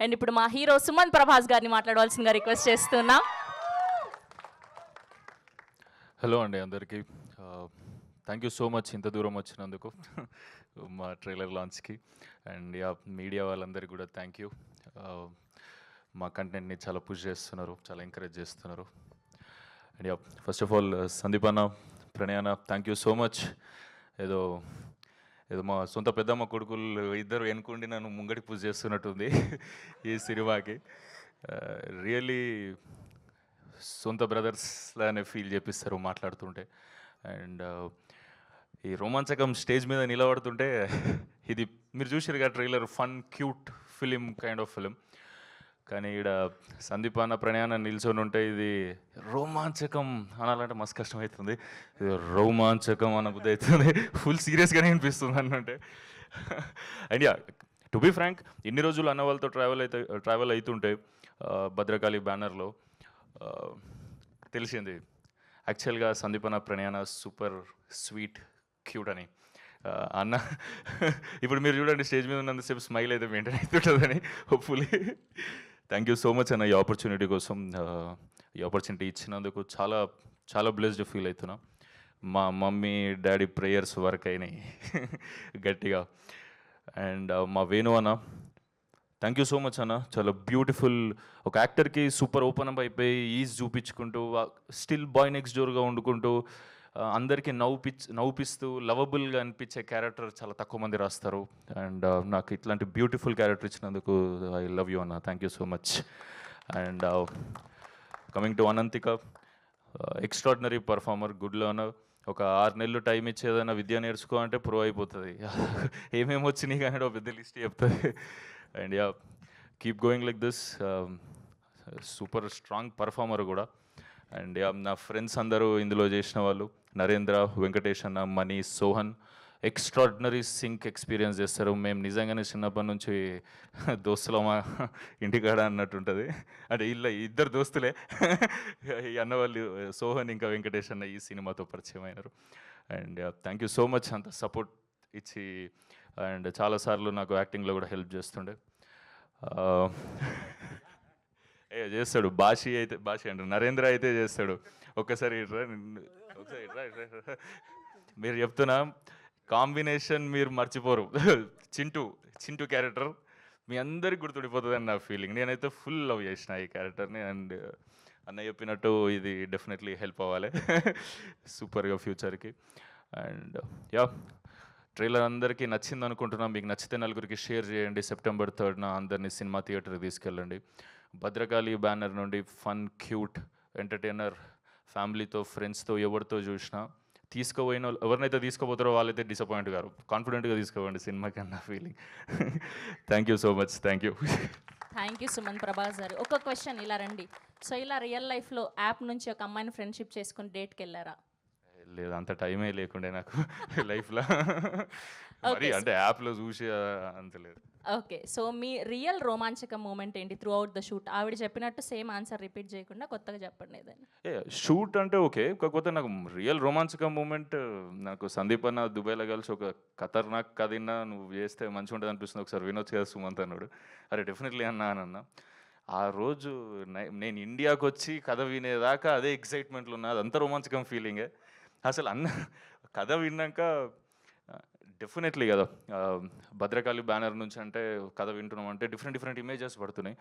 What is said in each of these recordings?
And ఇప్పుడు మా hero Sumanth Prabhas గారిని మాట్లాడవలసిందిగా రిక్వెస్ట్ చేస్తున్నా. హలో అండి అందరికీ. థ్యాంక్ యూ సో మచ్ ఇంత దూరం వచ్చినందుకు మా ట్రైలర్ లాంచ్కి. అండ్ యా మీడియా వాళ్ళందరికీ కూడా థ్యాంక్ యూ. మా కంటెంట్ని చాలా పుష్ చేస్తున్నారు, చాలా ఎంకరేజ్ చేస్తున్నారు. And yeah first of all Sandeep అన్న, ప్రణయ్ అన్న, థ్యాంక్ యూ సో మచ్. ఏదో ఏదో మా సొంత పెద్దమ్మ కొడుకులు ఇద్దరు వెనుకుండి నన్ను ముంగడి పూజ చేస్తున్నట్టుంది ఈ సినిమాకి. రియల్లీ సొంత బ్రదర్స్ లానే ఫీల్ చేపిస్తారు మాట్లాడుతుంటే. అండ్ ఈ రోమాంచకం స్టేజ్ మీద నిలబడుతుంటే ఇది మీరు చూసారుగా trailer, fun cute film kind of film. కానీ ఇక్కడ సందీపాన ప్రణయాన నిల్చొని ఉంటే ఇది రోమాంచకం అనాలంటే మస్తు కష్టమవుతుంది. ఇది రోమాంచకం అన్న బుద్ధి అవుతుంది, ఫుల్ సీరియస్గానే అనిపిస్తుంది అన్నంటే. And yeah to be frank, ఇన్ని రోజులు అన్న వాళ్ళతో ట్రావెల్ అవుతుంటే భద్రకాళి బ్యానర్లో తెలిసింది యాక్చువల్గా సందీపన ప్రణయాన సూపర్ స్వీట్ క్యూట్ అని. అన్న ఇప్పుడు మీరు చూడండి స్టేజ్ మీద ఉన్నంతసేపు స్మైల్ అయితే మెయింటైన్ అవుతుంటుందని hopefully. Thank you so much అన్న ఈ ఆపర్చునిటీ కోసం. ఈ ఆపర్చునిటీ ఇచ్చినందుకు చాలా చాలా బ్లెస్డ్ ఫీల్ అవుతున్నా. మా మమ్మీ డాడీ ప్రేయర్స్ వర్క్ అయినాయి గట్టిగా. అండ్ మా వేణు అన్న, థ్యాంక్ యూ సో మచ్ అన్న. చాలా బ్యూటిఫుల్, ఒక యాక్టర్కి సూపర్ ఓపెన్ అప్ అయిపోయి ఈజ్ చూపించుకుంటూ స్టిల్ బాయ్ నెక్స్ట్ డోర్గా వండుకుంటూ అందరికీ నవ్వుపిస్తూ లవబుల్గా అనిపించే క్యారెక్టర్ చాలా తక్కువ మంది రాస్తారు. అండ్ నాకు ఇట్లాంటి బ్యూటిఫుల్ క్యారెక్టర్ ఇచ్చినందుకు ఐ లవ్ యూ అన్న, thank you so much. And coming to Ananthika, extraordinary performer, good learner. ఒక 6 నెలలు టైం ఇచ్చి ఏదైనా విద్య నేర్చుకో అంటే ప్రో అయిపోతుంది. ఏమేమి వచ్చినాయి కానీ ఒక పెద్ద లిస్ట్ చెప్తుంది. And yeah keep going like this. Super strong performer కూడా. అండ్ యా నా ఫ్రెండ్స్ అందరూ ఇందులో చేసిన వాళ్ళు, నరేంద్ర, వెంకటేష్ అన్న, Mani, Sohan extraordinary sync experience చేస్తారు. మేము నిజంగానే చిన్నప్పటి నుంచి దోస్తులమా ఇంటికాడ అన్నట్టుంటుంది. అంటే ఇద్దరు దోస్తులే ఈ అన్న వాళ్ళు సోహన్ ఇంకా వెంకటేష్ అన్న ఈ సినిమాతో పరిచయం అయినారు. And thank you so much అంత సపోర్ట్ ఇచ్చి. అండ్ చాలాసార్లు నాకు యాక్టింగ్లో కూడా హెల్ప్ చేస్తుండే. చేస్తాడు భాషి అంటే నరేంద్ర అయితే చేస్తాడు. ఒకసారి మీరు చెప్తున్నా కాంబినేషన్ మీరు మర్చిపోరు. చింటూ క్యారెక్టర్ మీ అందరికి గుర్తుండిపోతుందని నా ఫీలింగ్. నేనైతే ఫుల్ లవ్ చేసిన ఈ క్యారెక్టర్ని. అండ్ అన్న చెప్పినట్టు ఇది డెఫినెట్లీ హెల్ప్ అవ్వాలి సూపర్గా ఫ్యూచర్కి. అండ్ యా ట్రైలర్ అందరికీ నచ్చింది అనుకుంటున్నాం. మీకు నచ్చితే నలుగురికి షేర్ చేయండి. సెప్టెంబర్ 3rd అందరినీ సినిమా థియేటర్కి తీసుకెళ్ళండి. భద్రకాళి బ్యానర్ నుండి ఫన్ క్యూట్ ఎంటర్టైనర్, ఫ్యామిలీతో ఫ్రెండ్స్తో ఎవరితో చూసినా తీసుకుపోయిన ఎవరినైతే తీసుకుపోతారో వాళ్ళైతే డిసప్పాయింట్ గారు. కాన్ఫిడెంట్గా తీసుకోవండి సినిమాకి అన్న feeling. Thank you so much, thank you. Thank you Sumanth Prabhas గారు. ఒక క్వశ్చన్ ఇలా రండి. సో ఇలా రియల్ లైఫ్లో యాప్ నుంచి ఒక అమ్మాయిని ఫ్రెండ్షిప్ చేసుకుని డేట్కి వెళ్ళారా? లేదు, అంత టైమే లేకుండే నాకు లైఫ్లో. మరి అంటే యాప్లో చూసి అంత లేదు. ఓకే, సో మీ రియల్ రోమాంచక మూమెంట్ ఏంటి త్రూ అవుట్ ద షూట్? ఆవిడ చెప్పినట్టు సేమ్ ఆన్సర్ రిపీట్ చేయకుండా కొత్తగా చెప్పండి ఏదైనా. షూట్ అంటే ఓకే, కాకపోతే నాకు రియల్ రొమాన్సిక మూమెంట్ నాకు సందీప్ అన్న దుబాయ్లో కలిసి ఒక ఖతర్నాక్ కథ విన్నా, నువ్వు చేస్తే మంచిగా ఉంటుంది అనిపిస్తుంది, ఒకసారి వినొచ్చు కదా సుమంత్ అన్నాడు. అరే డెఫినెట్లీ అన్న. ఆ రోజు నేను ఇండియాకి వచ్చి కథ వినేదాకా అదే ఎక్సైట్మెంట్లో ఉన్నా, అదంతా రొమాన్సికం ఫీలింగే. అసలు అన్న కథ విన్నాక డెఫినెట్లీ కదా భద్రకాళి బ్యానర్ నుంచి అంటే కథ వింటున్నాం అంటే డిఫరెంట్ ఇమేజెస్ పడుతున్నాయి.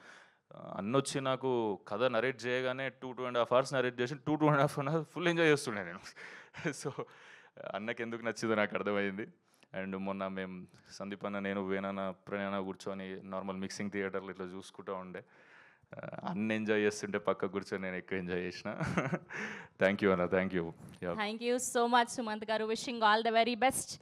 అన్నొచ్చి నాకు కథ నరేట్ చేయగానే 2.5 hours నరేట్ చేసి 2.5 hours ఫుల్ ఎంజాయ్ చేస్తుండే నేను. సో అన్నకి ఎందుకు నచ్చిందో నాకు అర్థమైంది. అండ్ మొన్న మేము సందీప్ అన్న, నేను, వేణన్న, ప్రణయన కూర్చొని నార్మల్ మిక్సింగ్ థియేటర్లు ఇట్లా చూసుకుంటూ ఉండే. అన్న ఎంజాయ్ చేస్తుంటే పక్క కూర్చొని నేను ఎక్కువ ఎంజాయ్ చేసిన. థ్యాంక్ యూ అన్న, thank you. Thank you so much Sumanth గారు. Wishing all the very best.